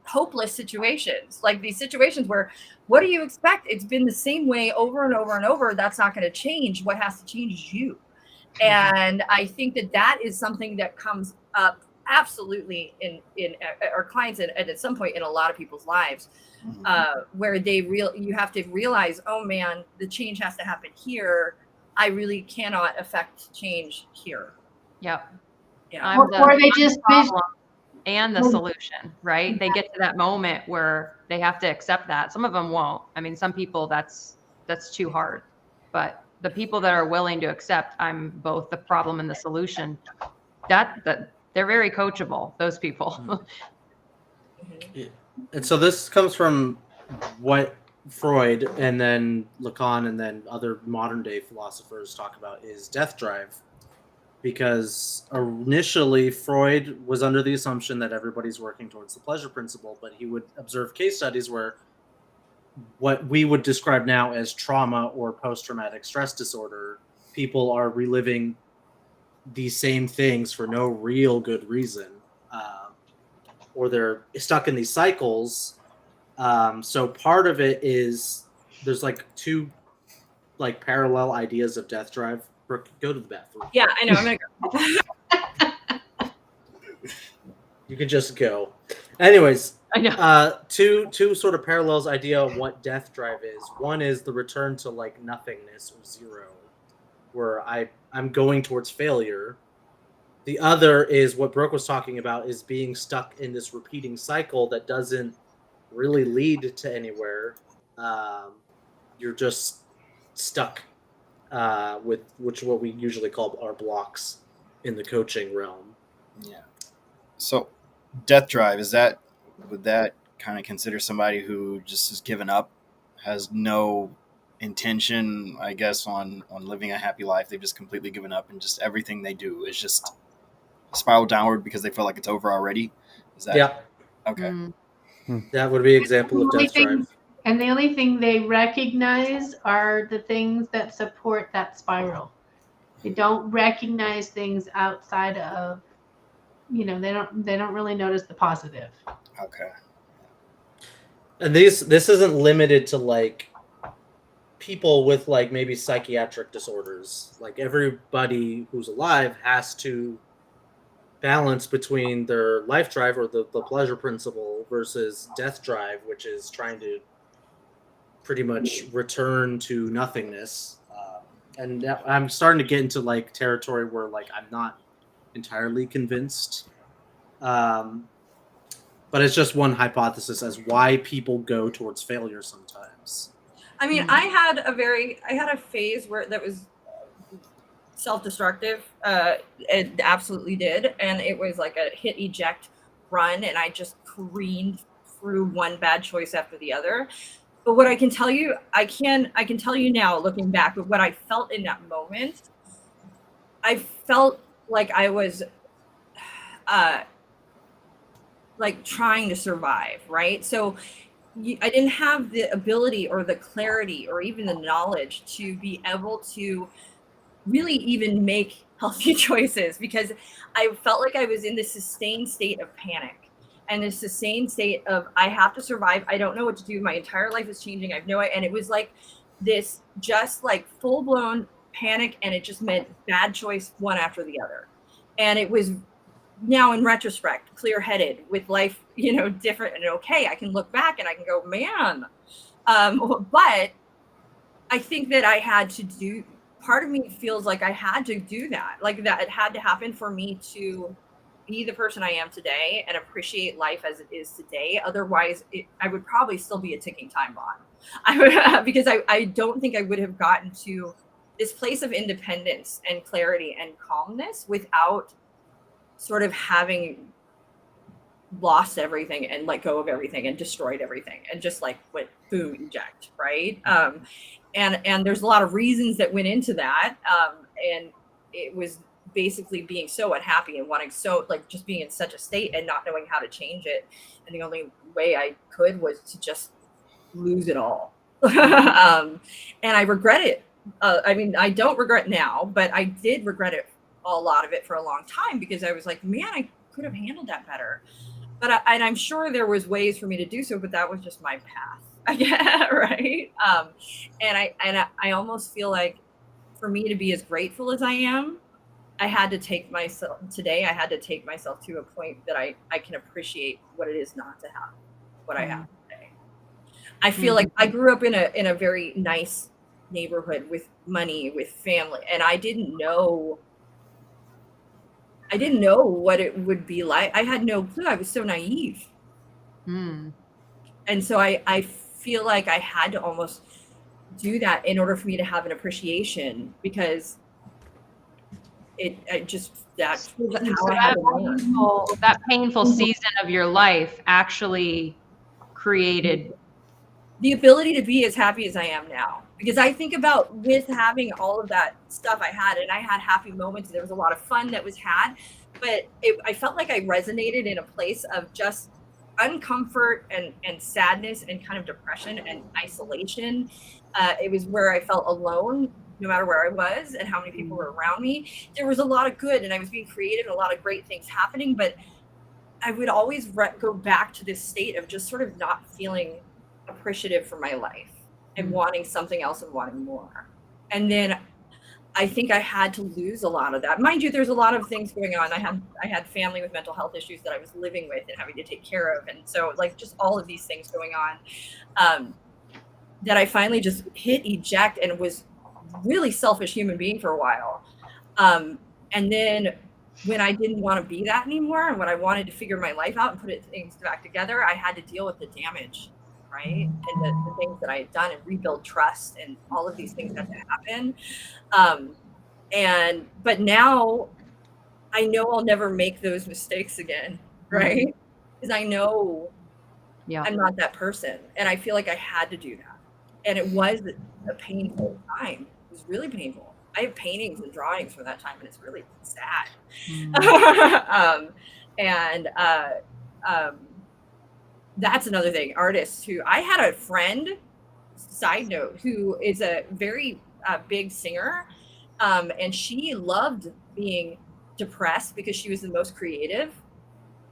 hopeless situations, like these situations where, what do you expect? It's been the same way over and over and over. That's not going to change. What has to change is you. And I think that is something that comes up absolutely in our clients and at some point in a lot of people's lives, where you have to realize, oh man, the change has to happen here. I really cannot affect change here. Yep. Yeah. Or they just problem and the solution, right? They get to that moment where they have to accept that. Some of them won't. I mean, some people that's too hard, but the people that are willing to accept I'm both the problem and the solution, that they're very coachable, those people. And so this comes from what Freud and then Lacan and then other modern day philosophers talk about is death drive. Because initially Freud was under the assumption that everybody's working towards the pleasure principle, but he would observe case studies where what we would describe now as trauma or post-traumatic stress disorder, people are reliving these same things for no real good reason, or they're stuck in these cycles. So part of it is there's like two like parallel ideas of death drive. Brooke, go to the bathroom. Yeah, I know. I'm gonna go. You can just go. Anyways, I know. two sort of parallels idea of what death drive is. One is the return to like nothingness or zero, where I'm going towards failure. The other is what Brooke was talking about, is being stuck in this repeating cycle that doesn't really lead to anywhere. You're just stuck with what we usually call our blocks in the coaching realm. Yeah. So, death drive, would that kind of consider somebody who just has given up, has no intention, I guess, on living a happy life? They've just completely given up, and just everything they do is just spiral downward because they feel like it's over already. Is that Yeah, okay? that would be an example of death drive. And the only thing they recognize are the things that support that spiral. They don't recognize things outside of, they don't really notice the positive. Okay. And this isn't limited to like people with like maybe psychiatric disorders. Like everybody who's alive has to balance between their life drive or the pleasure principle versus death drive, which is trying to pretty much return to nothingness. And I'm starting to get into like territory where like I'm not entirely convinced. But it's just one hypothesis as why people go towards failure sometimes. I mean, I had a phase where that was self-destructive. It absolutely did. And it was like a hit eject run, and I just careened through one bad choice after the other. But what I can tell you, I can tell you now, looking back, but what I felt in that moment, I felt like I was like trying to survive, right? So I didn't have the ability or the clarity or even the knowledge to be able to really even make healthy choices, because I felt like I was in this sustained state of panic. And this sustained state of, I have to survive. I don't know what to do. My entire life is changing. I have no idea. And it was like this just like full blown panic. And it just meant bad choice one after the other. And it was now in retrospect, clear headed with life, different and okay. I can look back and I can go, man. But I think that I had to do, part of me feels like I had to do that. Like that it had to happen for me to be the person I am today and appreciate life as it is today. Otherwise, I would probably still be a ticking time bomb. I would, because I don't think I would have gotten to this place of independence and clarity and calmness without sort of having lost everything and let go of everything and destroyed everything and just like went boom, eject, right? And there's a lot of reasons that went into that. And it was basically being so unhappy and wanting just being in such a state and not knowing how to change it. And the only way I could was to just lose it all. And I regret it. I mean, I don't regret now, but I did regret it, a lot of it, for a long time, because I was like, man, I could have handled that better. But I'm sure there was ways for me to do so, but that was just my path. Right. And I almost feel like for me to be as grateful as I am, I had to take myself to a point that I can appreciate what it is not to have what I have today. I feel like I grew up in a very nice neighborhood with money, with family, and I didn't know what it would be like. I had no clue. I was so naive. And so I feel like I had to almost do that in order for me to have an appreciation, because that's how I had to learn. That painful season of your life actually created the ability to be as happy as I am now. Because I think about with having all of that stuff I had, and I had happy moments, and there was a lot of fun that was had, but I felt like I resonated in a place of just uncomfort and sadness and kind of depression and isolation. It was where I felt alone, no matter where I was and how many people were around me. There was a lot of good, and I was being creative and a lot of great things happening, but I would always go back to this state of just sort of not feeling appreciative for my life and wanting something else and wanting more. And then I think I had to lose a lot of that. Mind you, there's a lot of things going on. I had family with mental health issues that I was living with and having to take care of. And so like just all of these things going on, that I finally just hit eject and was really selfish human being for a while. And then when I didn't want to be that anymore, and when I wanted to figure my life out and put things back together, I had to deal with the damage, right? And the things that I had done and rebuild trust, and all of these things had to happen. But now I know I'll never make those mistakes again, right? Because I know I'm not that person. And I feel like I had to do that. And it was a painful time. It was really painful. I have paintings and drawings from that time, and it's really sad. That's another thing. Artists who I had a friend, side note, who is a very big singer, and she loved being depressed because she was the most creative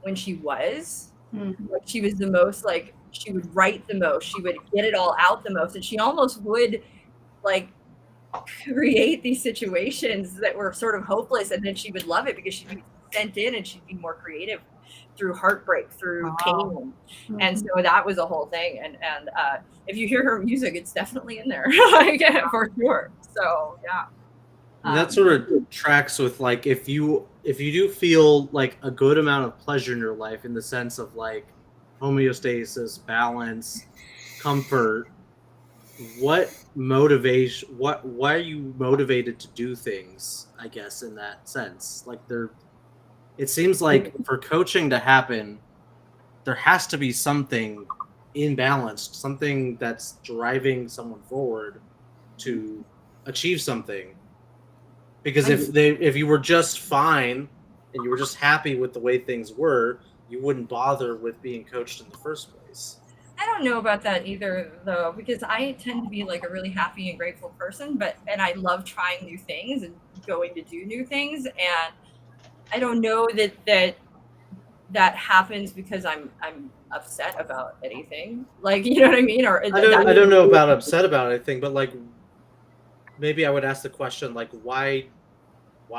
when she was. Like, she was the most, like, she would write the most, she would get it all out the most, and she almost would like create these situations that were sort of hopeless, and then she would love it because she'd be sent in and she'd be more creative through heartbreak, through pain. And so that was a whole thing. And if you hear her music, it's definitely in there, like, for sure. So yeah. And that sort of tracks with, like, if you do feel like a good amount of pleasure in your life, in the sense of like homeostasis, balance, comfort, why are you motivated to do things, I guess, in that sense? Like, it seems like for coaching to happen, there has to be something imbalanced, something that's driving someone forward to achieve something. Because if you were just fine and you were just happy with the way things were, you wouldn't bother with being coached in the first place. I don't know about that either, though, because I tend to be like a really happy and grateful person, and I love trying new things and going to do new things. And I don't know that happens because I'm upset about anything. Like, you know what I mean? Or I don't know about upset about anything, but like, maybe I would ask the question, like, why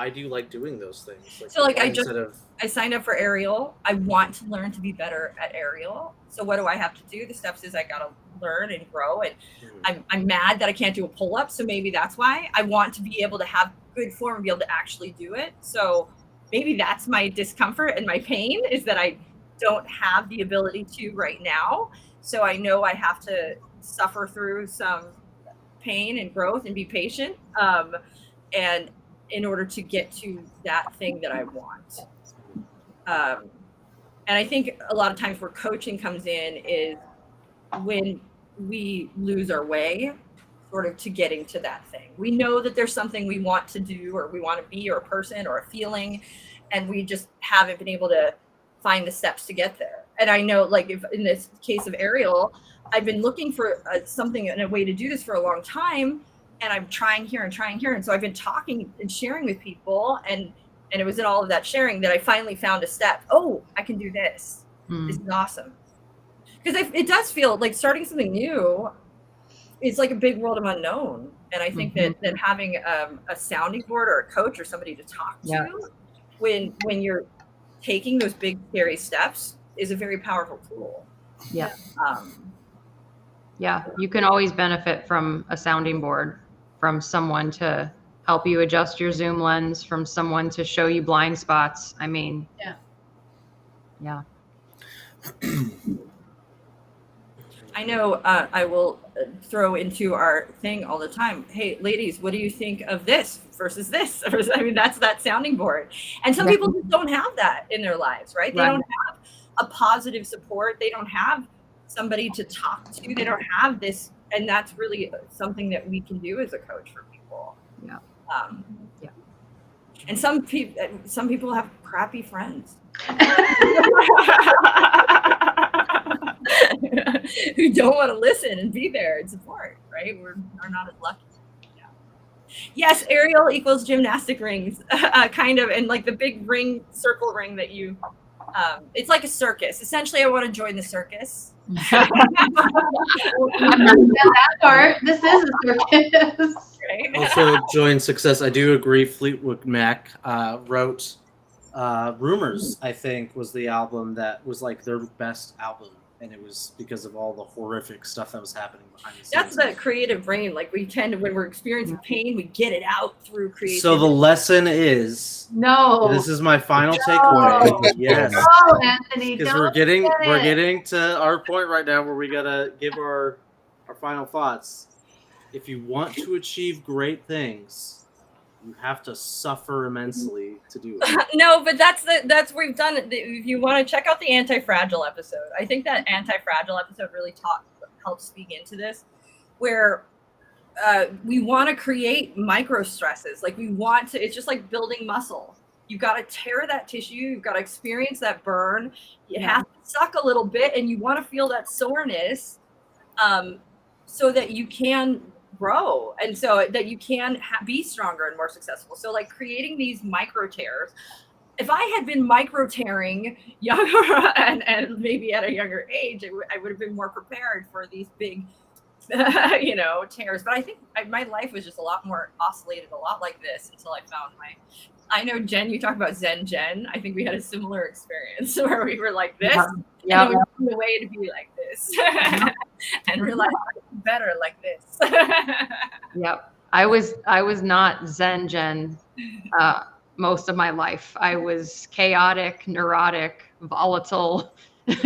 do you like doing those things? Like, so like I signed up for aerial. I want to learn to be better at aerial. So what do I have to do? The steps is I gotta learn and grow. And I'm mad that I can't do a pull-up. So maybe that's why I want to be able to have good form and be able to actually do it. So maybe that's my discomfort and my pain, is that I don't have the ability to right now. So I know I have to suffer through some pain and growth and be patient. And in order to get to that thing that I want. And I think a lot of times where coaching comes in is when we lose our way, sort of, to getting to that thing. We know that there's something we want to do, or we want to be, or a person, or a feeling, and we just haven't been able to find the steps to get there. And I know, like, if in this case of aerial, I've been looking for something and a way to do this for a long time, and I'm trying here. And so I've been talking and sharing with people, and it was in all of that sharing that I finally found a step. Oh, I can do this. This is awesome. Because it does feel like starting something new is like a big world of unknown. And I think that having a sounding board or a coach or somebody to talk to when you're taking those big, scary steps is a very powerful tool. Yeah. Yeah, you can always benefit from a sounding board, from someone to help you adjust your zoom lens, from someone to show you blind spots. I mean, yeah. I know I will throw into our thing all the time. Hey, ladies, what do you think of this versus this? I mean, that's that sounding board. And some people just don't have that in their lives, right? They don't have a positive support. They don't have somebody to talk to. They don't have this. And that's really something that we can do as a coach for people. Yeah. And some people have crappy friends who don't want to listen and be there and support, right? We're not as lucky. Yeah. Yes, aerial equals gymnastic rings, kind of, and like the big ring, circle ring that you, it's like a circus. Essentially, I want to join the circus. that part. This is a circus. Right? Also, join success. I do agree. Fleetwood Mac wrote "Rumors." I think was the album that was like their best album and it was because of all the horrific stuff that was happening behind the scenes. That's that creative brain. Like we tend to, when we're experiencing pain, we get it out through creativity. So the lesson is, No. this is my final No. takeaway. Yes, No, Anthony, because don't we're say it. getting to our point right now where we gotta give our final thoughts. If you want to achieve great things, you have to suffer immensely to do it. No, but that's we've done it. If you want to check out the anti-fragile episode, I think that anti-fragile episode really helps speak into this, where we want to create micro stresses. Like we want to, it's just like building muscle. You've got to tear that tissue. You've got to experience that burn. It has to suck a little bit, and you want to feel that soreness, so that you can grow, and so that you can be stronger and more successful. So like creating these micro tears. If I had been micro tearing younger and maybe at a younger age, I would have been more prepared for these big tears. But I think my life was just a lot more oscillated, a lot like this, until I found I know, Jen, you talk about Zen Jen. I think we had a similar experience where we were like this, and then we found a way to be like this, and realize I'm better like this. Yep. I was not Zen Jen most of my life. I was chaotic, neurotic, volatile,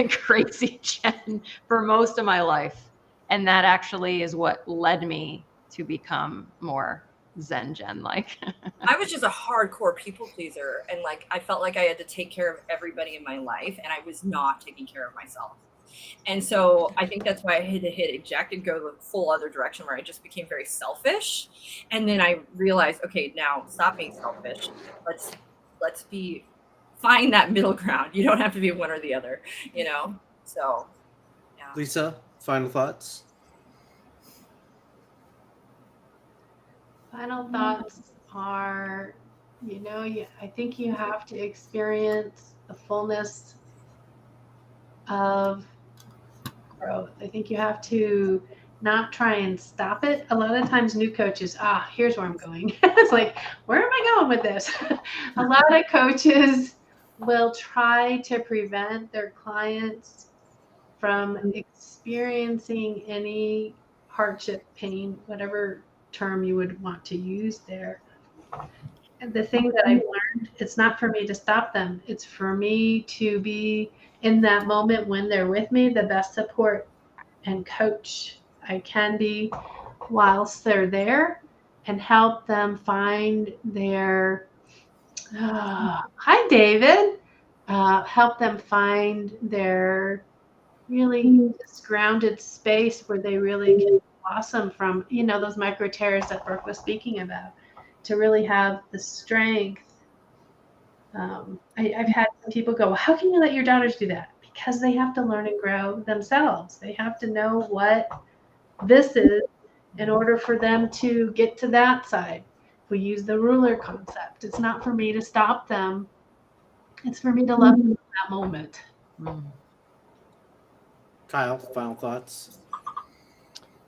crazy Jen for most of my life. And that actually is what led me to become more Zen Jen like. I was just a hardcore people pleaser, and like I felt like I had to take care of everybody in my life, and I was not taking care of myself. And so I think that's why I had to hit eject and go the full other direction, where I just became very selfish. And then I realized, okay, now stop being selfish. Let's find that middle ground. You don't have to be one or the other, So yeah. Lisa, final thoughts? Final thoughts are, I think you have to experience the fullness of growth. I think you have to not try and stop it. A lot of times new coaches, here's where I'm going. It's like, where am I going with this? A lot of coaches will try to prevent their clients from experiencing any hardship, pain, whatever term you would want to use there. And the thing that I've learned, it's not for me to stop them. It's for me to be in that moment when they're with me, the best support and coach I can be whilst they're there, and help them find their, hi David, help them find their really grounded space where they really can blossom from, those micro tears that Brooke was speaking about, to really have the strength. I've had people go, how can you let your daughters do that? Because they have to learn and grow themselves. They have to know what this is in order for them to get to that side. We use the ruler concept. It's not for me to stop them. It's for me to love them in that moment. Kyle, final thoughts?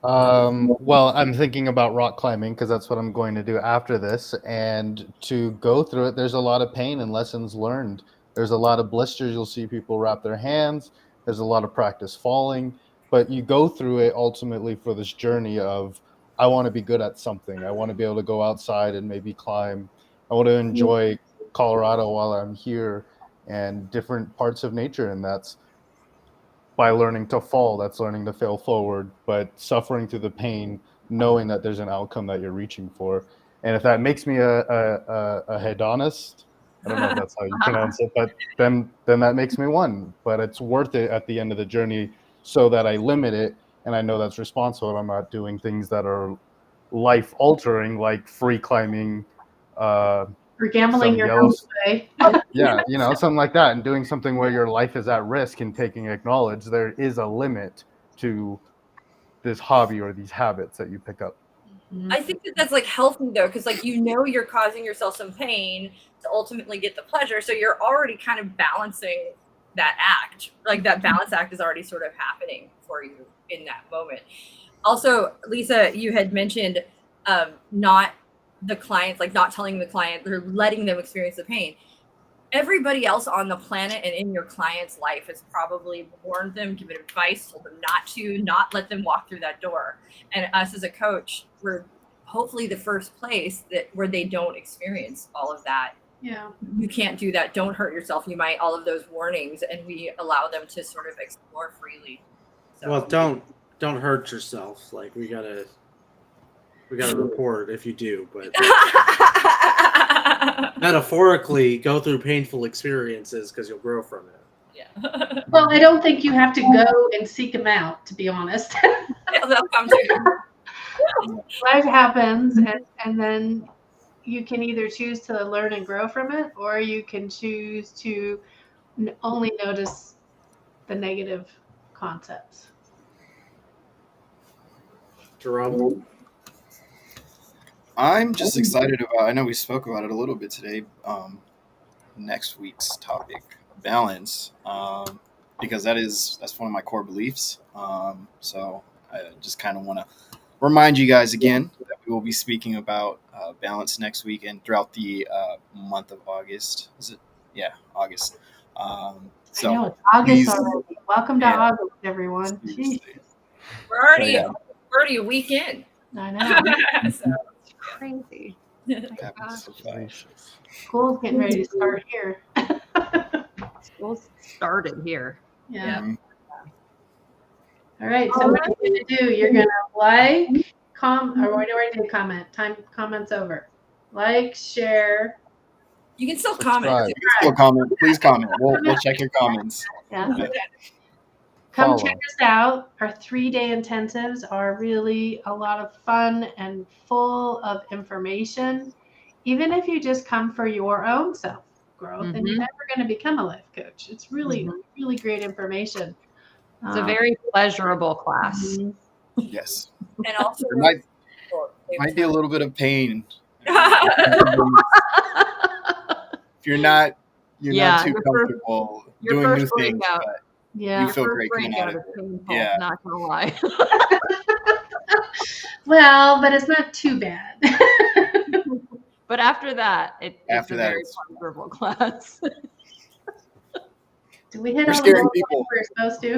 Well, I'm thinking about rock climbing because that's what I'm going to do after this. And to go through it, there's a lot of pain and lessons learned. There's a lot of blisters. You'll see people wrap their hands. There's a lot of practice falling. But you go through it ultimately for this journey of, I want to be good at something. I want to be able to go outside and maybe climb. I want to enjoy Colorado while I'm here and different parts of nature. And that's by learning to fall, that's learning to fail forward, but suffering through the pain, knowing that there's an outcome that you're reaching for. And if that makes me a hedonist, I don't know if that's how you pronounce it, but then that makes me one. But it's worth it at the end of the journey, so that I limit it and I know that's responsible. I'm not doing things that are life altering, like free climbing, or gambling your house away. Yeah, something like that, and doing something where your life is at risk and taking acknowledge there is a limit to this hobby or these habits that you pick up. I think that's like healthy though, because like you're causing yourself some pain to ultimately get the pleasure, so you're already kind of balancing that act. Like that balance act is already sort of happening for you in that moment. Also, Lisa, you had mentioned not the clients, like not telling the client or letting them experience the pain. everybody else on the planet and in your client's life has probably warned them, given advice, told them not let them walk through that door. And us as a coach, we're hopefully the first place where they don't experience all of that. Yeah. You can't do that. Don't hurt yourself. You might, all of those warnings, and we allow them to sort of explore freely. So. Well, don't hurt yourself. Like we gotta report if you do, but metaphorically go through painful experiences because you'll grow from it. Yeah. Well, I don't think you have to go and seek them out, to be honest. They'll come to you. Life happens, and then you can either choose to learn and grow from it, or you can choose to only notice the negative concepts. Jerome? I'm just excited about, I know we spoke about it a little bit today, next week's topic, balance, because that's one of my core beliefs. So I just kind of want to remind you guys again that we will be speaking about balance next week and throughout the month of August. Is it? Yeah, August. So I know, it's August already. Welcome to August, everyone. seriously. We're already a week in. I know. So, It's crazy. Happens so fast. School's getting ready to start here. School started here. Yeah. Mhm. All right. So what are you gonna do? You're gonna like, or what do I do? Comments over. Like, share. you can still Subscribe. comment. Still comment. Please comment. We'll check your comments. Yeah. Yeah. Come Follow. check us out. Our 3-day intensives are really a lot of fun and full of information. Even if you just come for your own self growth and you're never going to become a life coach, it's really, really great information. It's a very pleasurable class. Mhm. Yes. And also, There might be a little bit of pain if you're not Yeah, too your comfortable your doing new first things. breakout. But Yeah. you feel First great coming breakout out of is it. painful, Yeah. not gonna lie. Well, but it's not too bad. But after that, it's After a that, very it's- pleasurable class. Did we hit We're all the scaring goals people. we were supposed to?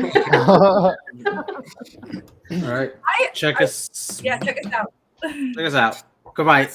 All right. Check us yeah, check us out. Check us out. Goodbye.